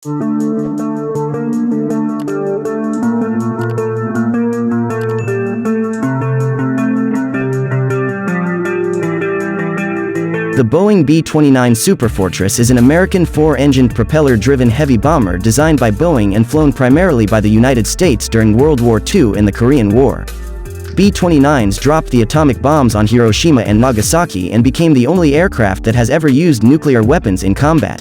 The Boeing B-29 Superfortress is an American four-engined propeller-driven heavy bomber designed by Boeing and flown primarily by the United States during World War II and the Korean War. B-29s dropped the atomic bombs on Hiroshima and Nagasaki and became the only aircraft that has ever used nuclear weapons in combat.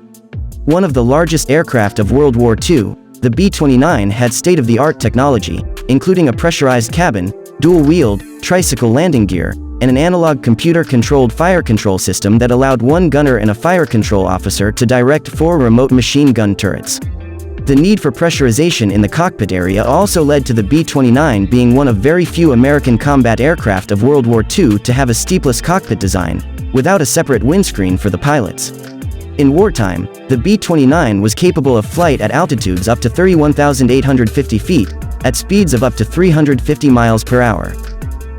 One of the largest aircraft of World War II, the B-29 had state-of-the-art technology, including a pressurized cabin, dual-wheeled, tricycle landing gear, and an analog computer-controlled fire control system that allowed one gunner and a fire control officer to direct 4 remote machine gun turrets. The need for pressurization in the cockpit area also led to the B-29 being one of very few American combat aircraft of World War II to have a steepless cockpit design, without a separate windscreen for the pilots. In wartime, the B-29 was capable of flight at altitudes up to 31,850 feet, at speeds of up to 350 miles per hour.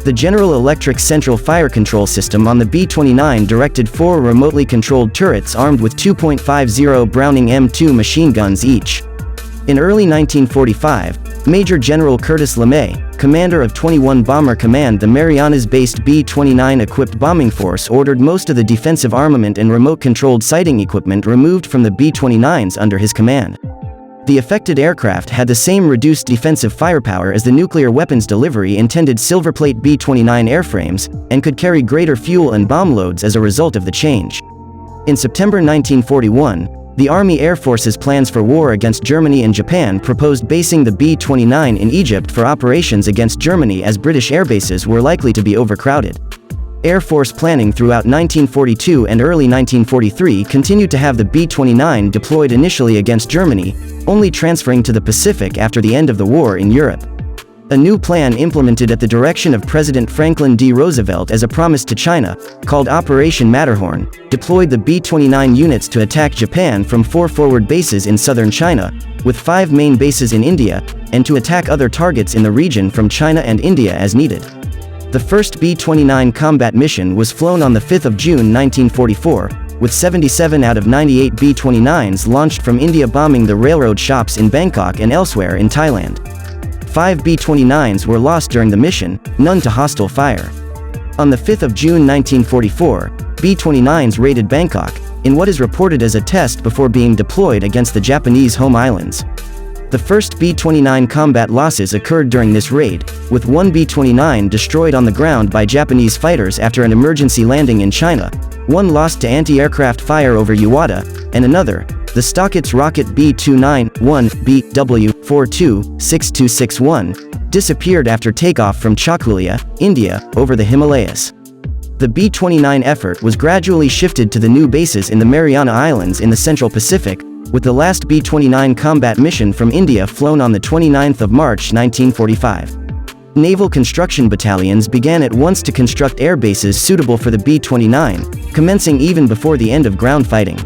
The General Electric Central Fire Control System on the B-29 directed 4 remotely controlled turrets armed with 2.50 Browning M2 machine guns each. In early 1945, Major General Curtis LeMay, commander of 21 Bomber Command, the Marianas-based B-29 equipped bombing force, ordered most of the defensive armament and remote-controlled sighting equipment removed from the B-29s under his command. The affected aircraft had the same reduced defensive firepower as the nuclear weapons delivery intended Silverplate B-29 airframes, and could carry greater fuel and bomb loads as a result of the change. In September 1941, the Army Air Force's plans for war against Germany and Japan proposed basing the B-29 in Egypt for operations against Germany, as British airbases were likely to be overcrowded. Air Force planning throughout 1942 and early 1943 continued to have the B-29 deployed initially against Germany, only transferring to the Pacific after the end of the war in Europe. A new plan implemented at the direction of President Franklin D. Roosevelt as a promise to China, called Operation Matterhorn, deployed the B-29 units to attack Japan from 4 forward bases in southern China, with 5 main bases in India, and to attack other targets in the region from China and India as needed. The first B-29 combat mission was flown on the 5th of June 1944, with 77 out of 98 B-29s launched from India, bombing the railroad shops in Bangkok and elsewhere in Thailand. 5 B-29s were lost during the mission, none to hostile fire. On the 5th of June 1944, B-29s raided Bangkok, in what is reported as a test before being deployed against the Japanese home islands. The first B-29 combat losses occurred during this raid, with 1 B-29 destroyed on the ground by Japanese fighters after an emergency landing in China, 1 lost to anti-aircraft fire over Uwada, and another, the Stockitz rocket B-29-1 BW-42-6261, disappeared after takeoff from Chakulia, India, over the Himalayas. The B-29 effort was gradually shifted to the new bases in the Mariana Islands in the Central Pacific, with the last B-29 combat mission from India flown on the 29th of March 1945. Naval construction battalions began at once to construct air bases suitable for the B-29, commencing even before the end of ground fighting.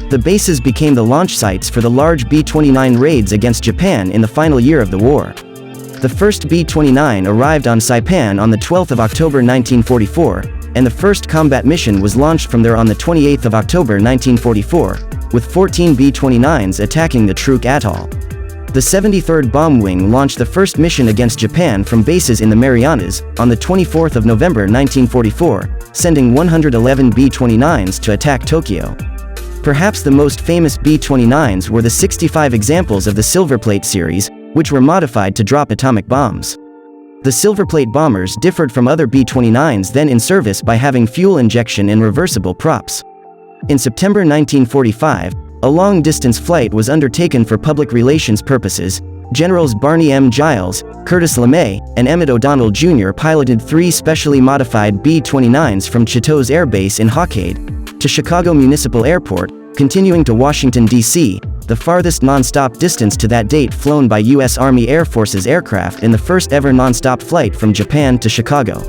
The bases became the launch sites for the large B-29 raids against Japan in the final year of the war. The first B-29 arrived on Saipan on the 12th of October 1944, and the first combat mission was launched from there on the 28th of October 1944, with 14 B-29s attacking the Truk Atoll. The 73rd Bomb Wing launched the first mission against Japan from bases in the Marianas, on the 24th of November 1944, sending 111 B-29s to attack Tokyo. Perhaps the most famous B-29s were the 65 examples of the Silverplate series, which were modified to drop atomic bombs. The Silverplate bombers differed from other B-29s then in service by having fuel injection and reversible props. In September 1945, a long-distance flight was undertaken for public relations purposes. Generals Barney M. Giles, Curtis LeMay, and Emmett O'Donnell Jr. piloted 3 specially modified B-29s from Chitose Air Base in Hokkaido to Chicago Municipal Airport, continuing to Washington, D.C., the farthest non-stop distance to that date flown by U.S. Army Air Force's aircraft in the first ever non-stop flight from Japan to Chicago.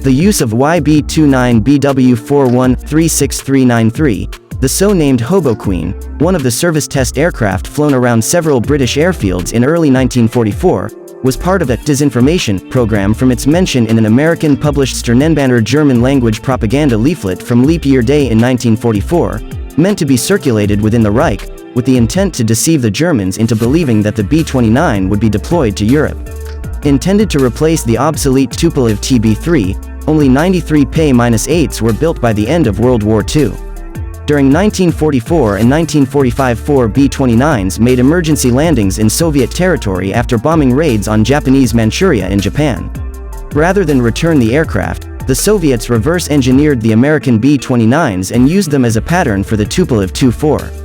The use of YB-29 BW-41-36393, the so-named Hobo Queen, one of the service test aircraft flown around several British airfields in early 1944, was part of a disinformation program from its mention in an American published Sternenbanner German-language propaganda leaflet from Leap Year Day in 1944, meant to be circulated within the Reich, with the intent to deceive the Germans into believing that the B-29 would be deployed to Europe. Intended to replace the obsolete Tupolev TB3, only 93 P-8s were built by the end of World War II. During 1944 and 1945, 4 B-29s made emergency landings in Soviet territory after bombing raids on Japanese Manchuria and Japan. Rather than return the aircraft, the Soviets reverse-engineered the American B-29s and used them as a pattern for the Tupolev Tu-4.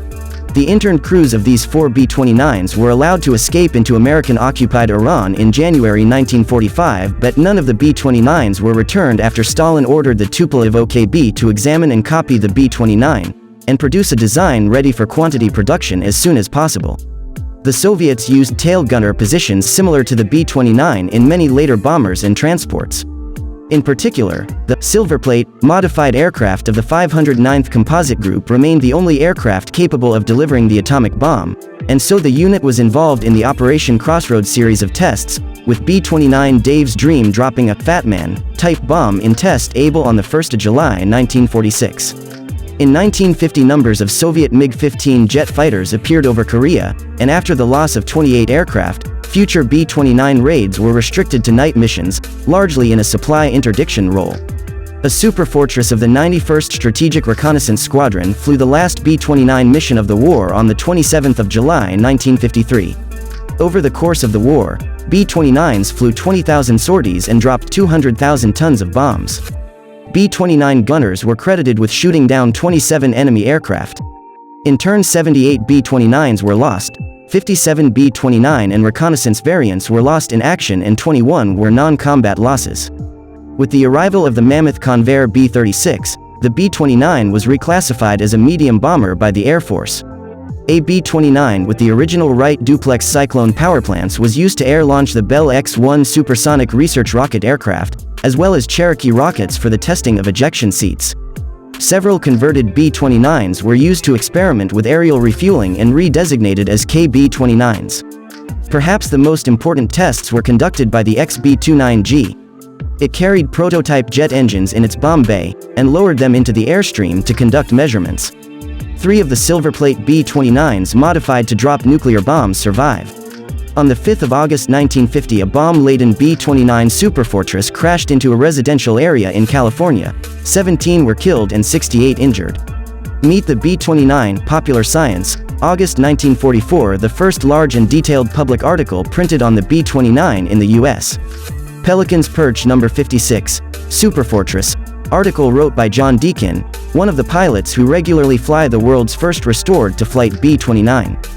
The interned crews of these 4 B-29s were allowed to escape into American-occupied Iran in January 1945, but none of the B-29s were returned after Stalin ordered the Tupolev OKB to examine and copy the B-29, and produce a design ready for quantity production as soon as possible. The Soviets used tail gunner positions similar to the B-29 in many later bombers and transports. In particular, the Silverplate modified aircraft of the 509th Composite Group remained the only aircraft capable of delivering the atomic bomb, and so the unit was involved in the Operation Crossroads series of tests, with B-29 Dave's Dream dropping a Fat Man-type bomb in test able on the 1st of July 1946. In 1950, numbers of Soviet MiG-15 jet fighters appeared over Korea, and after the loss of 28 aircraft, future B-29 raids were restricted to night missions, largely in a supply interdiction role. A Superfortress of the 91st Strategic Reconnaissance Squadron flew the last B-29 mission of the war on the 27th of July 1953. Over the course of the war, B-29s flew 20,000 sorties and dropped 200,000 tons of bombs. B-29 gunners were credited with shooting down 27 enemy aircraft. In turn, 78 B-29s were lost, 57 B-29 and reconnaissance variants were lost in action, and 21 were non-combat losses. With the arrival of the Mammoth Convair B-36, the B-29 was reclassified as a medium bomber by the Air Force. A B-29 with the original Wright duplex Cyclone powerplants was used to air-launch the Bell X-1 supersonic research rocket aircraft, as well as Cherokee rockets for the testing of ejection seats. Several converted B-29s were used to experiment with aerial refueling and redesignated as KB-29s. Perhaps the most important tests were conducted by the XB-29G. It carried prototype jet engines in its bomb bay, and lowered them into the airstream to conduct measurements. 3 of the Silverplate B-29s modified to drop nuclear bombs survived. On the 5th of August 1950, a bomb-laden B-29 Superfortress crashed into a residential area in California. 17 were killed and 68 injured. Meet the B-29, Popular Science, August 1944, the first large and detailed public article printed on the B-29 in the U.S. Pelican's Perch No. 56, Superfortress, article wrote by John Deakin, one of the pilots who regularly fly the world's first restored-to-flight B-29.